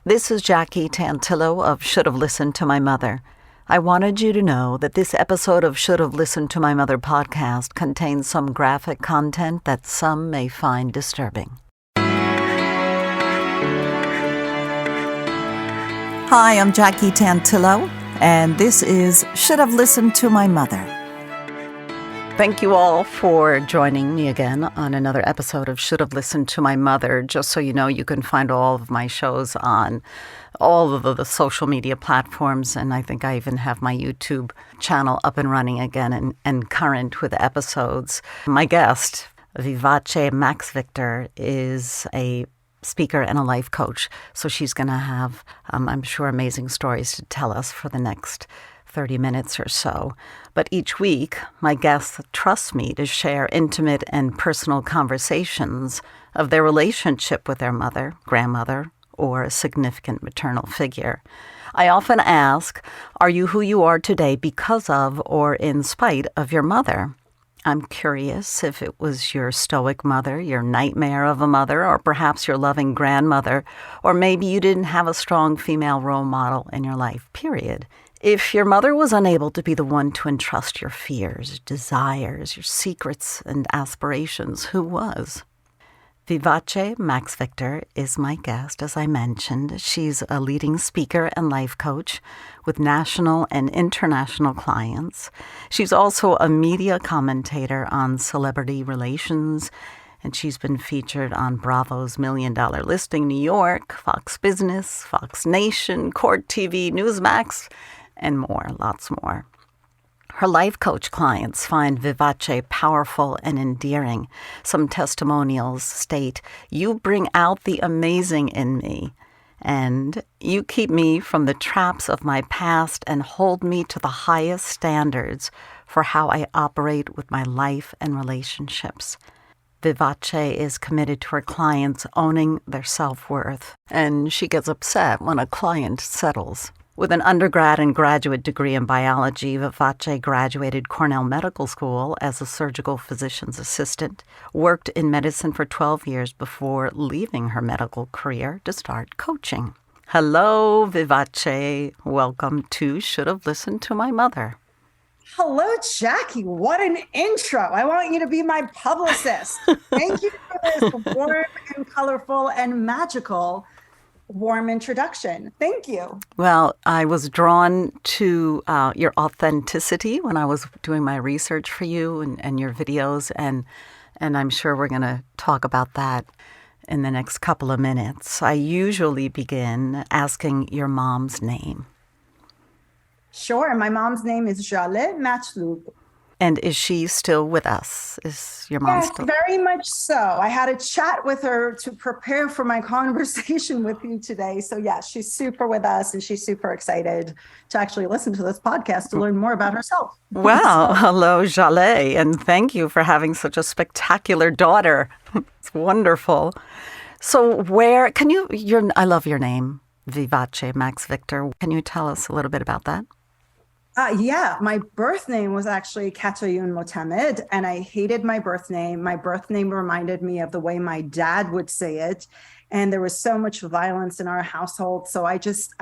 This is Jackie Tantillo of Should Have Listened to My Mother. I wanted you to know that this episode of Should Have Listened to My Mother podcast contains some graphic content that some may find disturbing. Hi, I'm Jackie Tantillo, and this is Should Have Listened to My Mother. Thank you all for joining me again on another episode of Should Have Listened to My Mother. Just so you know, you can find all of my shows on all of the social media platforms, and I think I even have my YouTube channel up and running again and current with episodes. My guest, Vivace Maxvictor, is a speaker and a life coach, so she's going to have, I'm sure, amazing stories to tell us for the next 30 minutes or so. But each week, my guests trust me to share intimate and personal conversations of their relationship with their mother, grandmother, or a significant maternal figure. I often ask, are you who you are today because of or in spite of your mother? I'm curious if it was your stoic mother, your nightmare of a mother, or perhaps your loving grandmother, or maybe you didn't have a strong female role model in your life, period. If your mother was unable to be the one to entrust your fears, desires, your secrets, and aspirations, who was? Vivace Maxvictor is my guest, as I mentioned. She's a leading speaker and life coach with national and international clients. She's also a media commentator on celebrity relations, and she's been featured on Bravo's $1 Million Listing New York, Fox Business, Fox Nation, Court TV, Newsmax, and more, lots more. Her life coach clients find Vivace powerful and endearing. Some testimonials state, "You bring out the amazing in me," and "You keep me from the traps of my past and hold me to the highest standards for how I operate with my life and relationships." Vivace is committed to her clients owning their self-worth, and she gets upset when a client settles. With an undergrad and graduate degree in biology, Vivace graduated Cornell Medical School as a surgical physician's assistant, worked in medicine for 12 years before leaving her medical career to start coaching. Hello, Vivace. Welcome to Should Have Listened to My Mother. Hello, Jackie. What an intro. I want you to be my publicist. Thank you for this warm and colorful and magical warm introduction. Thank you. Well, I was drawn to your authenticity when I was doing my research for you and your videos, and I'm sure we're going to talk about that in the next couple of minutes. I usually begin asking your mom's name. Sure. My mom's name is Jaleh Matloub. And is she still with us? Is your mom still? Yes, very much so. I had a chat with her to prepare for my conversation with you today. So yes, she's super with us, and she's super excited to actually listen to this podcast to learn more about herself. Wow. Hello, Jaleh. And thank you for having such a spectacular daughter. It's wonderful. So I love your name, Vivace Maxvictor. Can you tell us a little bit about that? Yeah, my birth name was actually Katoyun Motamed, and I hated my birth name. My birth name reminded me of the way my dad would say it, and there was so much violence in our household, so I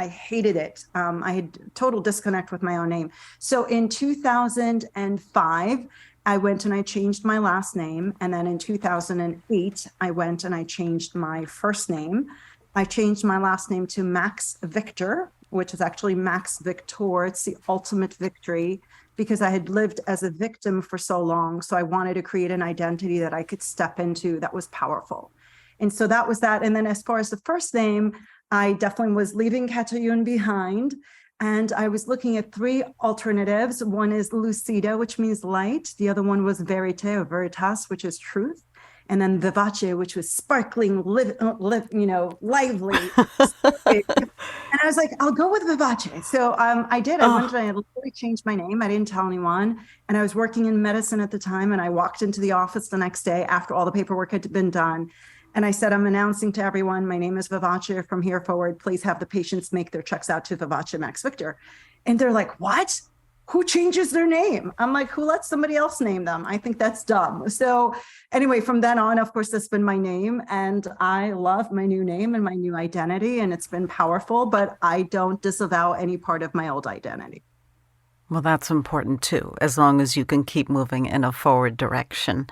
hated it. I had total disconnect with my own name. So in 2005, I went and I changed my last name, and then in 2008, I went and I changed my first name. I changed my last name to Maxvictor, which is actually Maxvictor. It's the ultimate victory, because I had lived as a victim for so long. So I wanted to create an identity that I could step into that was powerful. And so that was that. And then as far as the first name, I definitely was leaving Katoyun behind. And I was looking at three alternatives. One is Lucida, which means light. The other one was Verite or Veritas, which is truth. And then Vivace, which was sparkling, lively. And I was like, I'll go with Vivace. So I did. I went and I literally changed my name. I didn't tell anyone. And I was working in medicine at the time. And I walked into the office the next day after all the paperwork had been done. And I said, I'm announcing to everyone, my name is Vivace. From here forward, please have the patients make their checks out to Vivace Maxvictor. And they're like, what? who changes their name? I'm like, who lets somebody else name them? I think that's dumb. So anyway, from then on, of course, that's been my name. And I love my new name and my new identity. And it's been powerful, but I don't disavow any part of my old identity. Well, that's important too, as long as you can keep moving in a forward direction.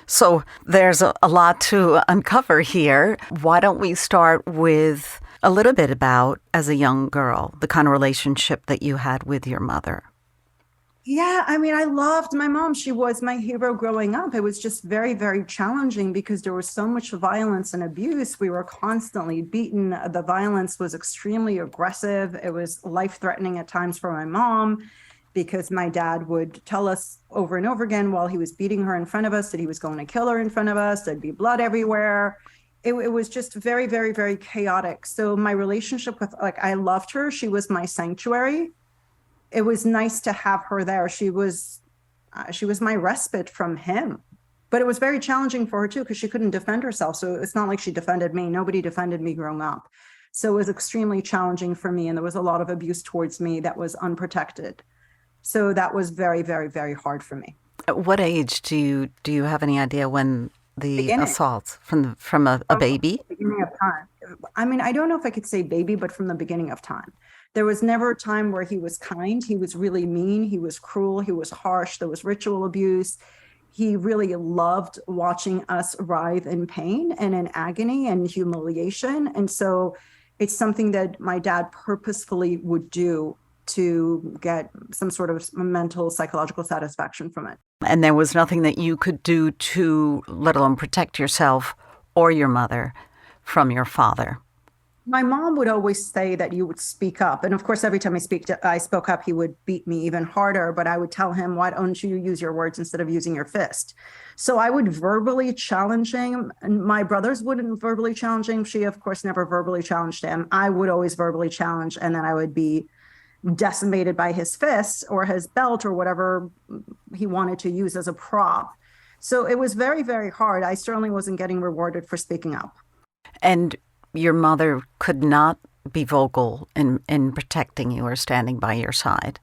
So there's a lot to uncover here. Why don't we start with a little bit about, as a young girl, the kind of relationship that you had with your mother? Yeah, I mean, I loved my mom. She was my hero growing up. It was just very, very challenging because there was so much violence and abuse. We were constantly beaten. The violence was extremely aggressive. It was life-threatening at times for my mom because my dad would tell us over and over again while he was beating her in front of us that he was going to kill her in front of us. There'd be blood everywhere. It was just very, very, very chaotic. So my relationship with, like, I loved her. She was my sanctuary. It was nice to have her there. She was my respite from him, but it was very challenging for her too, because she couldn't defend herself. So it's not like she defended me. Nobody defended me growing up. So it was extremely challenging for me. And there was a lot of abuse towards me that was unprotected. So that was very, very, very hard for me. At what age do you have any idea when the assaults from a baby? Beginning of time. I mean, I don't know if I could say baby, but from the beginning of time. There was never a time where he was kind. He was really mean. He was cruel. He was harsh. There was ritual abuse. He really loved watching us writhe in pain and in agony and humiliation. And so it's something that my dad purposefully would do to get some sort of mental, psychological satisfaction from it. And there was nothing that you could do to, let alone protect yourself or your mother from your father? My mom would always say that you would speak up. And of course, every time I spoke up, he would beat me even harder. But I would tell him, why don't you use your words instead of using your fist? So I would verbally challenge him. And my brothers wouldn't verbally challenge him. She, of course, never verbally challenged him. I would always verbally challenge. And then I would be decimated by his fists or his belt or whatever he wanted to use as a prop. So it was very, very hard. I certainly wasn't getting rewarded for speaking up. And your mother could not be vocal in protecting you or standing by your side?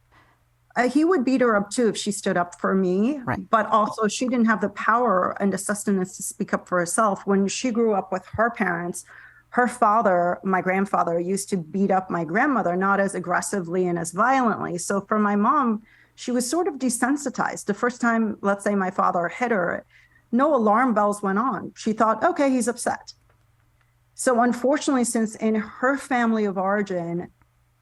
He would beat her up too if she stood up for me. Right. But also she didn't have the power and the sustenance to speak up for herself. When she grew up with her parents, her father, my grandfather, used to beat up my grandmother, not as aggressively and as violently. So for my mom, she was sort of desensitized. The first time, let's say, my father hit her, no alarm bells went on. She thought, okay, he's upset. So unfortunately, since in her family of origin,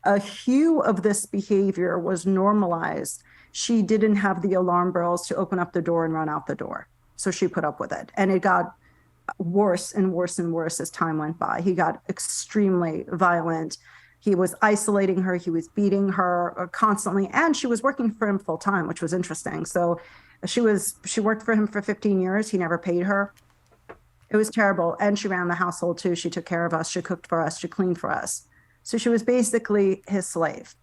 a hue of this behavior was normalized, she didn't have the alarm bells to open up the door and run out the door. So she put up with it. And it got worse and worse and worse as time went by. He got extremely violent. He was isolating her. He was beating her constantly. And she was working for him full time, which was interesting. So she worked for him for 15 years. He never paid her. It was terrible. And she ran the household too. She took care of us. She cooked for us. She cleaned for us. So she was basically his slave.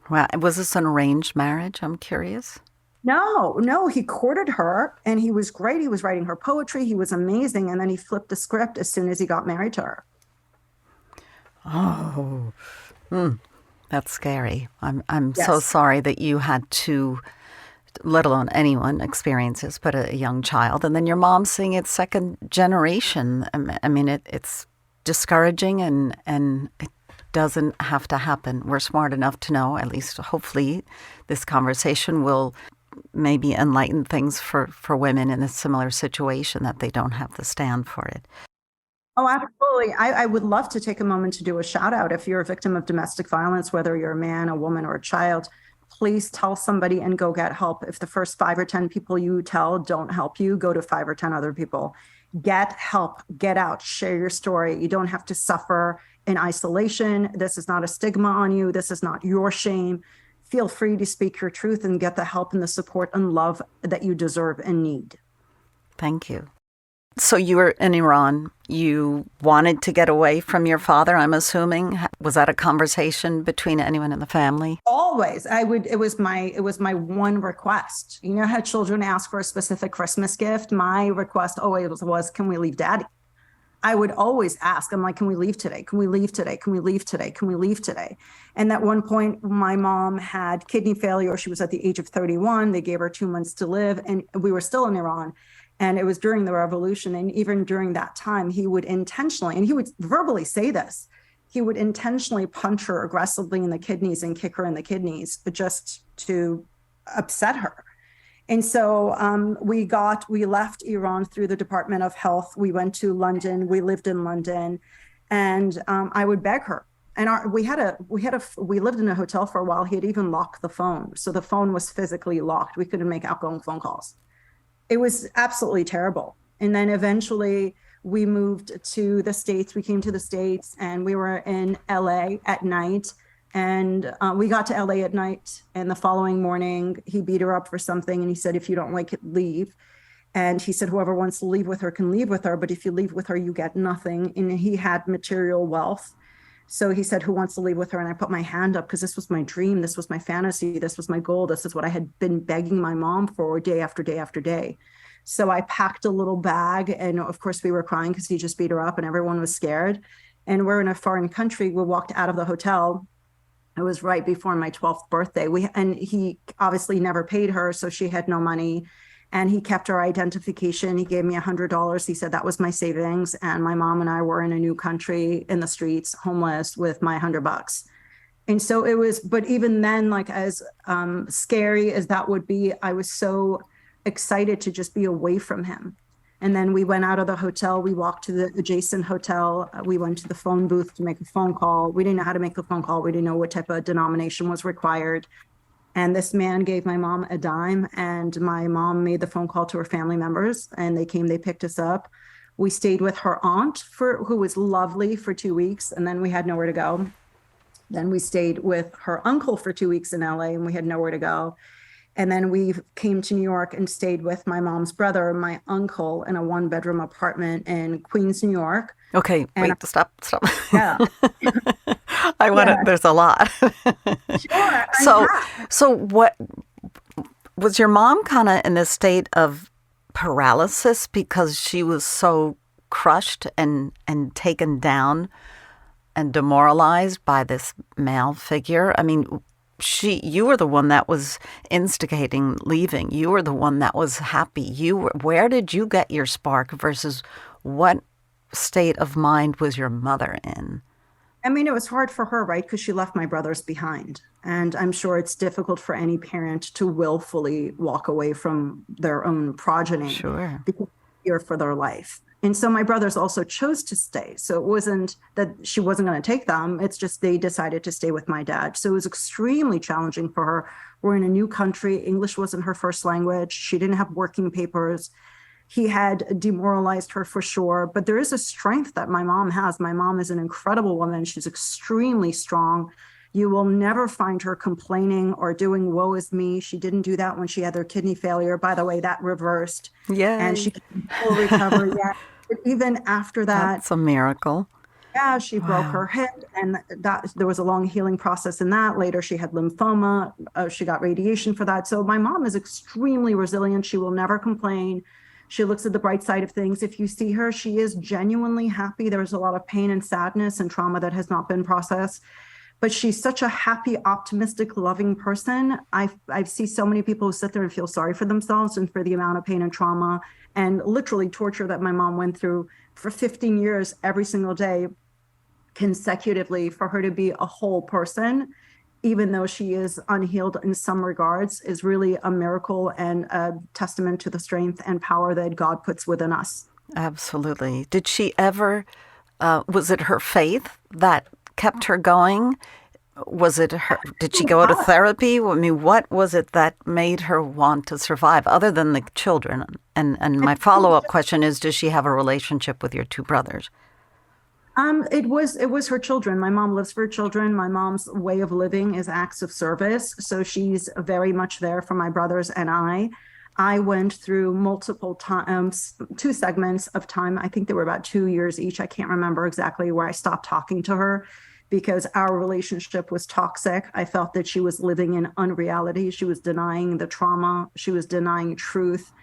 Wow. Was this an arranged marriage? I'm curious. No, he courted her and he was great. He was writing her poetry. He was amazing. And then he flipped the script as soon as he got married to her. Oh, that's scary. I'm so sorry that you had to, let alone anyone, experience this, but a young child. And then your mom seeing it second generation. I mean, it's discouraging and it doesn't have to happen. We're smart enough to know, at least hopefully this conversation will maybe enlighten things for women in a similar situation, that they don't have to stand for it. Oh, absolutely. I would love to take a moment to do a shout out. If you're a victim of domestic violence, whether you're a man, a woman, or a child, please tell somebody and go get help. If the first 5 or 10 people you tell don't help you, go to 5 or 10 other people. Get help, get out, share your story. You don't have to suffer in isolation. This is not a stigma on you. This is not your shame. Feel free to speak your truth and get the help and the support and love that you deserve and need. Thank you. So you were in Iran. You wanted to get away from your father, I'm assuming. Was that a conversation between anyone in the family? Always. It was my one request. You know how children ask for a specific Christmas gift? My request always was, can we leave daddy? I would always ask, I'm like, can we leave today? Can we leave today? Can we leave today? Can we leave today? And at one point, my mom had kidney failure. She was at the age of 31. They gave her 2 months to live, and we were still in Iran. And it was during the revolution. And even during that time, he would intentionally, and he would verbally say this, he would intentionally punch her aggressively in the kidneys and kick her in the kidneys just to upset her. And so we left Iran through the Department of Health. We went to London. We lived in London, and I would beg her. And we lived in a hotel for a while. He had even locked the phone, so the phone was physically locked. We couldn't make outgoing phone calls. It was absolutely terrible. And then eventually we moved to the States. We came to the States, and we were in LA at night. And we got to LA at night, and the following morning he beat her up for something, and he said, if you don't like it, leave. And he said, whoever wants to leave with her can leave with her, but if you leave with her, you get nothing. And he had material wealth. So he said, who wants to leave with her? And I put my hand up because this was my dream. This was my fantasy. This was my goal. This is what I had been begging my mom for day after day after day. So I packed a little bag, and of course we were crying because he just beat her up and everyone was scared. And we're in a foreign country. We walked out of the hotel. It was right before my 12th birthday. And he obviously never paid her, so she had no money. And he kept her identification. He gave me $100. He said that was my savings. And my mom and I were in a new country in the streets, homeless, with my $100. And so it was, but even then, like as scary as that would be, I was so excited to just be away from him. And then we went out of the hotel. We walked to the adjacent hotel. We went to the phone booth to make a phone call. We didn't know how to make the phone call. We didn't know what type of denomination was required. And this man gave my mom a dime, and my mom made the phone call to her family members, and they came, they picked us up. We stayed with her aunt, who was lovely, for 2 weeks, and then we had nowhere to go. Then we stayed with her uncle for 2 weeks in LA, and we had nowhere to go. And then we came to New York and stayed with my mom's brother, my uncle, in a 1-bedroom apartment in Queens, New York. Okay, and wait, stop. Yeah. I want to, there's a lot. Sure. So what, was your mom kind of in a state of paralysis because she was so crushed and taken down and demoralized by this male figure? I mean, you were the one that was instigating leaving. You were the one that was happy. Where did you get your spark versus what state of mind was your mother in? I mean, it was hard for her, right? Because she left my brothers behind. And I'm sure it's difficult for any parent to willfully walk away from their own progeny. Sure. Because they're here for their life. And so my brothers also chose to stay. So it wasn't that she wasn't going to take them. It's just they decided to stay with my dad. So it was extremely challenging for her. We're in a new country. English wasn't her first language. She didn't have working papers. He had demoralized her for sure. But there is a strength that my mom has. My mom is an incredible woman. She's extremely strong. You will never find her complaining or doing woe is me. She didn't do that when she had her kidney failure. By the way, that reversed. Yeah. And she will recover. Yeah. But even after that, that's a miracle. Yeah, she broke her hip, and that there was a long healing process in that. Later, she had lymphoma. She got radiation for that. So my mom is extremely resilient. She will never complain. She looks at the bright side of things. If you see her, she is genuinely happy. There's a lot of pain and sadness and trauma that has not been processed. But she's such a happy, optimistic, loving person. I see so many people who sit there and feel sorry for themselves and for the amount of pain and trauma and literally torture that my mom went through for 15 years every single day consecutively. For her to be a whole person, even though she is unhealed in some regards, is really a miracle and a testament to the strength and power that God puts within us. Absolutely. Did she ever, was it her faith that kept her going? Was it her, did she go to therapy? I mean, what was it that made her want to survive other than the children? And my follow-up question is, does she have a relationship with your two brothers? It was her children. My mom lives for her children. My mom's way of living is acts of service. So she's very much there for my brothers and I. I went through multiple times, 2 segments of time. I think they were about 2 years each. I can't remember exactly, where I stopped talking to her because our relationship was toxic. I felt that she was living in unreality. She was denying the trauma. She was denying truth.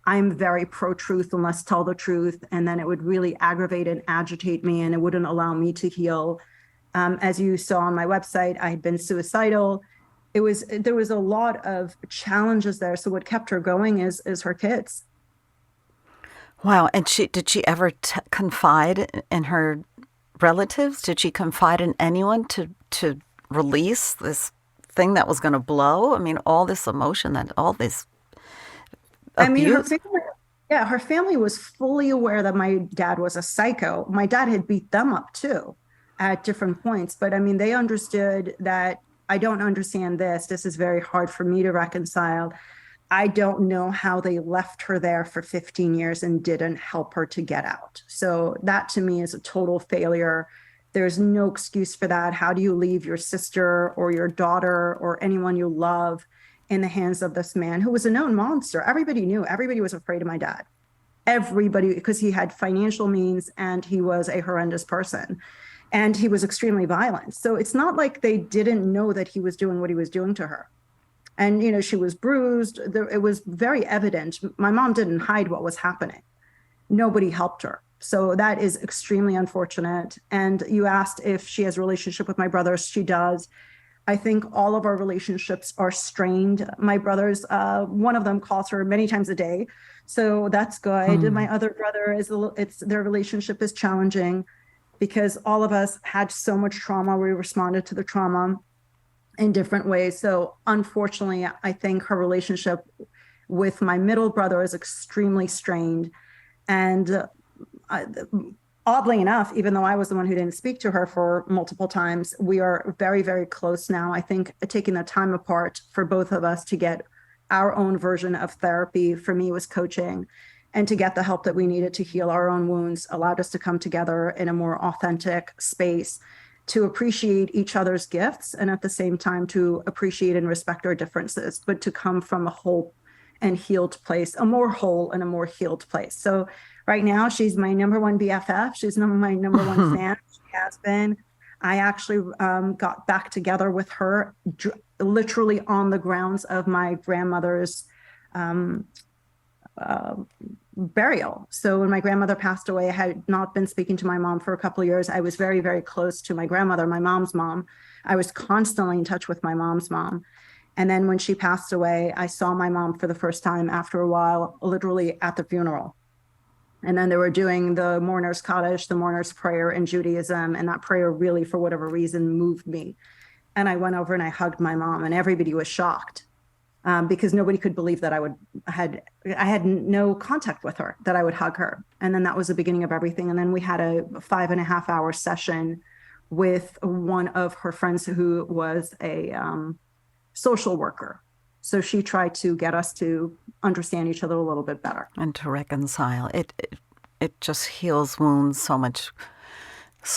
I'm very pro-truth and let's tell the truth. And then it would really aggravate and agitate me, and it wouldn't allow me to heal. As you saw on my website, I had been suicidal. There was a lot of challenges there. So what kept her going is her kids. Wow. And did she ever confide in her relatives? Did she confide in anyone to release this thing that was going to blow? I mean, all this emotion, all this abuse. Her family was fully aware that my dad was a psycho. My dad had beat them up too at different points. But I mean, they understood that I don't understand this. This is very hard for me to reconcile. I don't know how they left her there for 15 years and didn't help her to get out. So that to me is a total failure. There's no excuse for that. How do you leave your sister or your daughter or anyone you love in the hands of this man who was a known monster? Everybody knew. Everybody was afraid of my dad. Everybody, because he had financial means and he was a horrendous person. And he was extremely violent. So it's not like they didn't know that he was doing what he was doing to her. And, you know, she was bruised. It was very evident. My mom didn't hide what was happening. Nobody helped her. So that is extremely unfortunate. And you asked if she has a relationship with my brothers. She does. I think all of our relationships are strained. My brothers, one of them calls her many times a day. So that's good. My other brother, their relationship is challenging because all of us had so much trauma. We responded to the trauma in different ways. So unfortunately, I think her relationship with my middle brother is extremely strained. And oddly enough, even though I was the one who didn't speak to her for multiple times, we are very, very close now. I think taking the time apart for both of us to get our own version of therapy, for me, was coaching, and to get the help that we needed to heal our own wounds allowed us to come together in a more authentic space to appreciate each other's gifts and at the same time to appreciate and respect our differences, but to come from a whole and healed place, a more whole and a more healed place. So right now, she's my number one BFF. She's my number one fan. She has been. I actually got back together with her literally on the grounds of my grandmother's burial. So when my grandmother passed away, I had not been speaking to my mom for a couple of years. I was very, very close to my grandmother, my mom's mom. I was constantly in touch with my mom's mom. And then when she passed away, I saw my mom for the first time after a while, literally at the funeral. And then they were doing the mourner's Kaddish, the mourner's prayer in Judaism. And that prayer really, for whatever reason, moved me. And I went over and I hugged my mom, and everybody was shocked because nobody could believe that I had no contact with her, that I would hug her. And then that was the beginning of everything. And then we had a 5.5-hour session with one of her friends who was a social worker. So she tried to get us to understand each other a little bit better. And to reconcile. It just heals wounds so much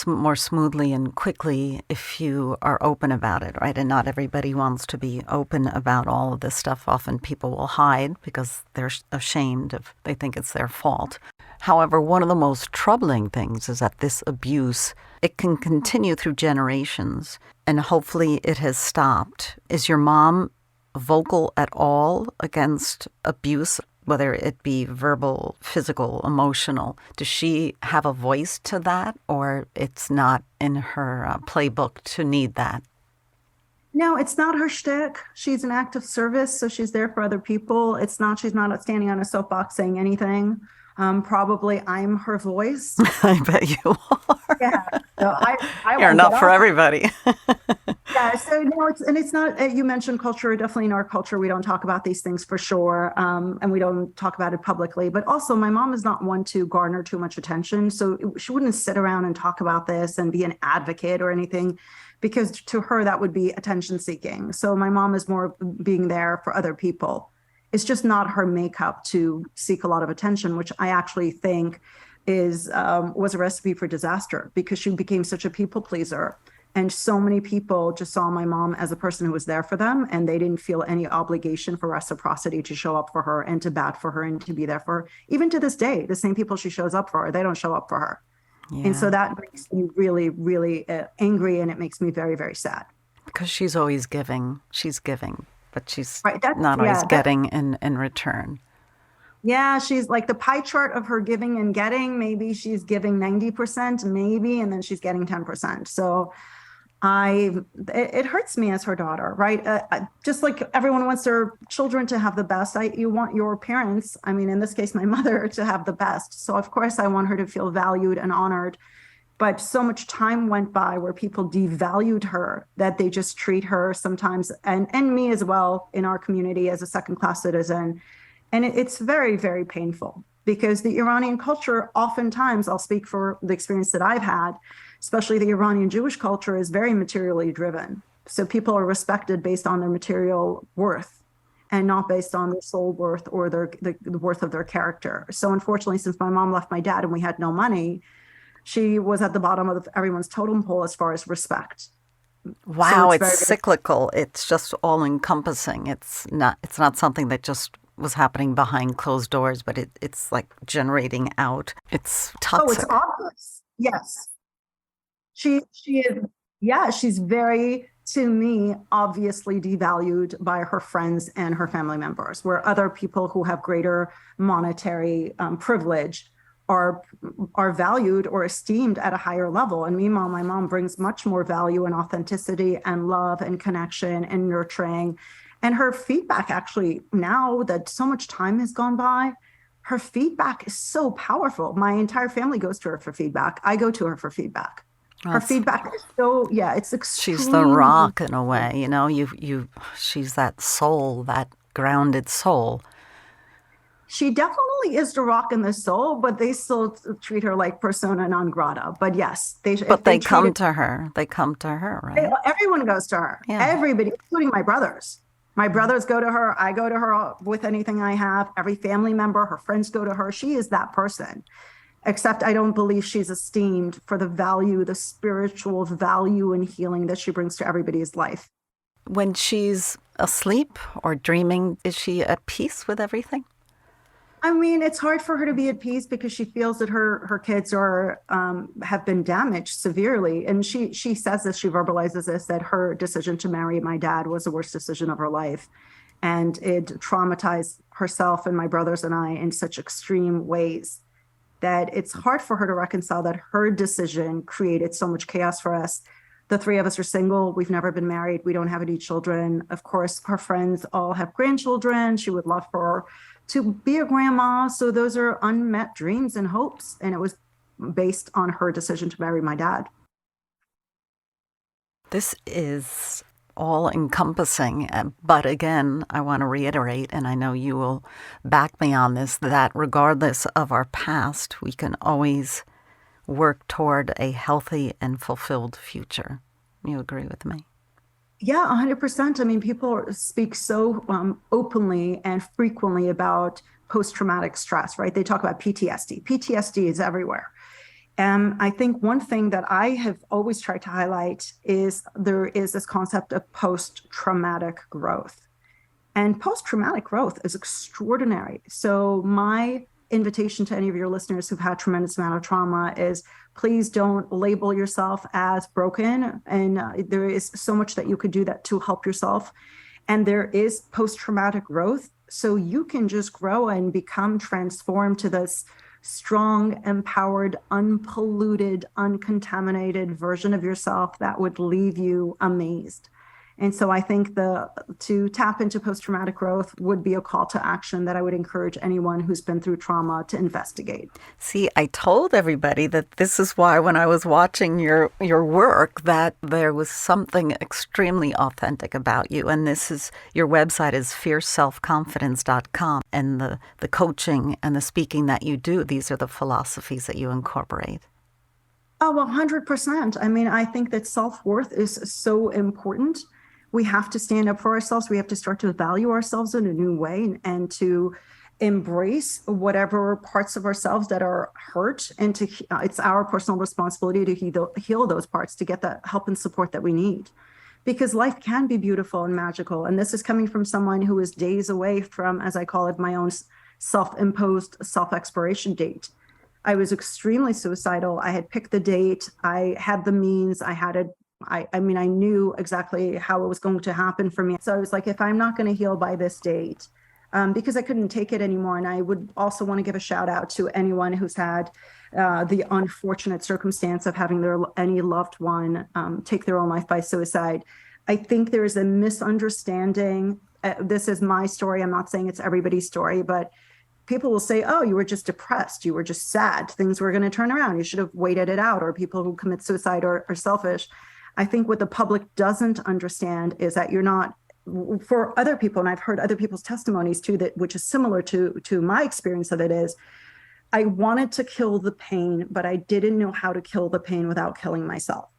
more smoothly and quickly if you are open about it, right? And not everybody wants to be open about all of this stuff. Often people will hide because they're ashamed if they think it's their fault. However, one of the most troubling things is that this abuse, it can continue through generations, and hopefully it has stopped. Is your mom vocal at all against abuse, whether it be verbal, physical, emotional? Does she have a voice to that, or it's not in her playbook to need that? No, it's not her shtick. She's an act of service, so she's there for other people. She's not standing on a soapbox saying anything. Probably I'm her voice. I bet you are. Yeah. So You're not for everybody. Yeah. So no, it's not, you mentioned culture. Definitely in our culture, we don't talk about these things for sure. And we don't talk about it publicly, but also my mom is not one to garner too much attention. So she wouldn't sit around and talk about this and be an advocate or anything, because to her, that would be attention seeking. So my mom is more being there for other people. It's just not her makeup to seek a lot of attention, which I actually think was a recipe for disaster, because she became such a people pleaser. And so many people just saw my mom as a person who was there for them, and they didn't feel any obligation for reciprocity to show up for her and to bat for her and to be there for her. Even to this day, the same people she shows up for, they don't show up for her. Yeah. And so that makes me really, really angry, and it makes me very, very sad. Because she's always giving. She's giving, but she's not always getting in return. Yeah, she's like the pie chart of her giving and getting. Maybe she's giving 90%, maybe, and then she's getting 10%. So it hurts me as her daughter, right? Just like everyone wants their children to have the best, you want your parents, I mean, in this case, my mother, to have the best. So of course I want her to feel valued and honored. But so much time went by where people devalued her that they just treat her sometimes, and me as well in our community, as a second class citizen. And it's very, very painful because the Iranian culture, oftentimes, I'll speak for the experience that I've had, especially the Iranian Jewish culture, is very materially driven. So people are respected based on their material worth and not based on their soul worth or the worth of their character. So unfortunately, since my mom left my dad and we had no money, she was at the bottom of everyone's totem pole as far as respect. Wow, so it's cyclical. It's just all encompassing. It's not something that just was happening behind closed doors, but it's like generating out. It's toxic. Oh, it's obvious. Yes. She is, yeah, she's very, to me, obviously devalued by her friends and her family members, where other people who have greater monetary privilege are valued or esteemed at a higher level. And meanwhile, my mom brings much more value and authenticity and love and connection and nurturing. And her feedback, actually, now that so much time has gone by, her feedback is so powerful. My entire family goes to her for feedback. I go to her for feedback. Her feedback is so, yeah, it's extremely... She's the rock in a way, you know, she's that soul, that grounded soul. She definitely is the rock in the soul, but they still treat her like persona non grata. But yes, they come to her. They come to her, right? Everyone goes to her. Yeah. Everybody, including my brothers. My brothers go to her. I go to her with anything I have. Every family member, her friends go to her. She is that person. Except I don't believe she's esteemed for the value, the spiritual value and healing that she brings to everybody's life. When she's asleep or dreaming, is she at peace with everything? I mean, it's hard for her to be at peace because she feels that her kids are have been damaged severely. And she says this, she verbalizes this, that her decision to marry my dad was the worst decision of her life. And it traumatized herself and my brothers and I in such extreme ways that it's hard for her to reconcile that her decision created so much chaos for us. The three of us are single. We've never been married. We don't have any children. Of course, her friends all have grandchildren. She would love for her to be a grandma. So those are unmet dreams and hopes. And it was based on her decision to marry my dad. This is all encompassing. But again, I want to reiterate, and I know you will back me on this, that regardless of our past, we can always work toward a healthy and fulfilled future. You agree with me? Yeah, 100%. I mean, people speak so openly and frequently about post-traumatic stress, right? They talk about PTSD. PTSD is everywhere. And I think one thing that I have always tried to highlight is there is this concept of post-traumatic growth. And post-traumatic growth is extraordinary. So my invitation to any of your listeners who've had tremendous amount of trauma is please don't label yourself as broken. And there is so much that you could do that to help yourself. And there is post-traumatic growth. So you can just grow and become transformed to this strong, empowered, unpolluted, uncontaminated version of yourself that would leave you amazed. And so I think to tap into post-traumatic growth would be a call to action that I would encourage anyone who's been through trauma to investigate. See, I told everybody that this is why when I was watching your work that there was something extremely authentic about you. And this is, your website is fierceselfconfidence.com. And the coaching and the speaking that you do, these are the philosophies that you incorporate. Oh, 100%. I mean, I think that self-worth is so important. We have to stand up for ourselves. We have to start to value ourselves in a new way and to embrace whatever parts of ourselves that are hurt. And it's our personal responsibility to heal those parts, to get the help and support that we need. Because life can be beautiful and magical. And this is coming from someone who is days away from, as I call it, my own self-imposed self-expiration date. I was extremely suicidal. I had picked the date. I had the means. I mean, I knew exactly how it was going to happen for me. So I was like, if I'm not going to heal by this date, because I couldn't take it anymore. And I would also want to give a shout out to anyone who's had the unfortunate circumstance of having any loved one take their own life by suicide. I think there is a misunderstanding. This is my story. I'm not saying it's everybody's story, but people will say, oh, you were just depressed. You were just sad. Things were going to turn around. You should have waited it out. Or people who commit suicide are selfish. I think what the public doesn't understand is that you're not, for other people, and I've heard other people's testimonies too, that which is similar to my experience of it, is I wanted to kill the pain, but I didn't know how to kill the pain without killing myself.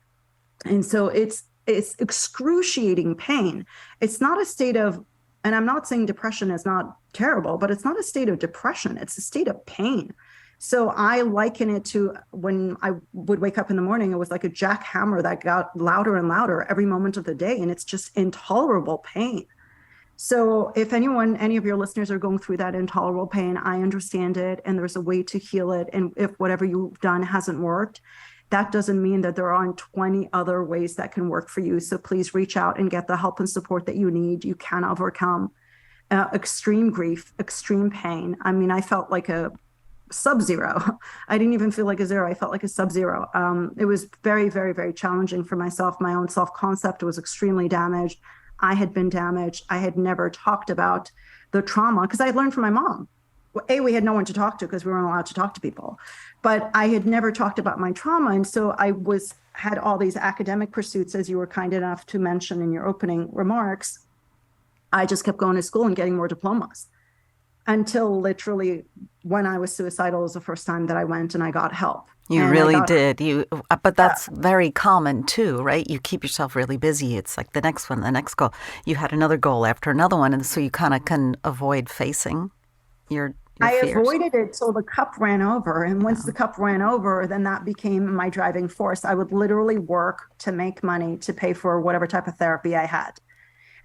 And so it's excruciating pain. It's not a state of, and I'm not saying depression is not terrible, but it's not a state of depression. It's a state of pain. So I liken it to when I would wake up in the morning, it was like a jackhammer that got louder and louder every moment of the day. And it's just intolerable pain. So if any of your listeners are going through that intolerable pain, I understand it. And there's a way to heal it. And if whatever you've done hasn't worked, that doesn't mean that there aren't 20 other ways that can work for you. So please reach out and get the help and support that you need. You can overcome extreme grief, extreme pain. I mean, I felt like a sub-zero. I didn't even feel like a zero. I felt like a sub-zero. It was very, very, very challenging for myself. My own self-concept was extremely damaged. I had been damaged. I had never talked about the trauma because I had learned from my mom. We had no one to talk to because we weren't allowed to talk to people. But I had never talked about my trauma. And so I had all these academic pursuits, as you were kind enough to mention in your opening remarks. I just kept going to school and getting more diplomas until literally when I was suicidal was the first time that I went and I got help. You really did. But that's very common too, right? You keep yourself really busy. It's like the next one, the next goal. You had another goal after another one. And so you kind of can avoid facing your fears. Avoided it till the cup ran over. And once the cup ran over, then that became my driving force. I would literally work to make money to pay for whatever type of therapy I had.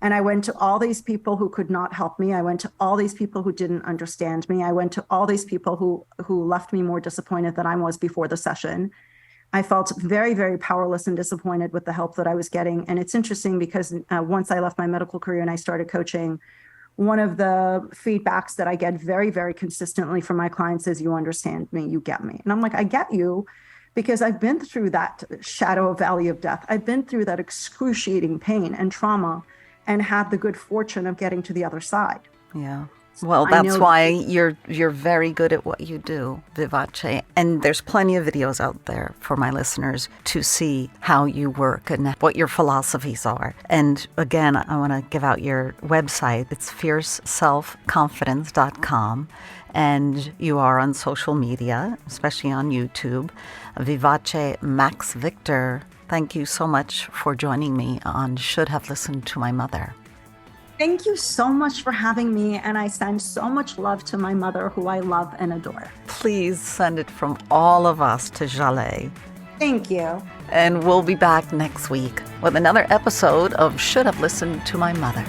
And I went to all these people who could not help me. I went to all these people who didn't understand me. I went to all these people who left me more disappointed than I was before the session. I felt very, very powerless and disappointed with the help that I was getting. And it's interesting because once I left my medical career and I started coaching, one of the feedbacks that I get very, very consistently from my clients is, you understand me, you get me. And I'm like, I get you because I've been through that shadow valley of death. I've been through that excruciating pain and trauma and had the good fortune of getting to the other side. Yeah. Well, that's why you're very good at what you do, Vivace. And there's plenty of videos out there for my listeners to see how you work and what your philosophies are. And again, I want to give out your website. It's fierceselfconfidence.com. And you are on social media, especially on YouTube. Vivace Maxvictor. Thank you so much for joining me on Should Have Listened to My Mother. Thank you so much for having me, and I send so much love to my mother, who I love and adore. Please send it from all of us to Jaleh. Thank you. And we'll be back next week with another episode of Should Have Listened to My Mother.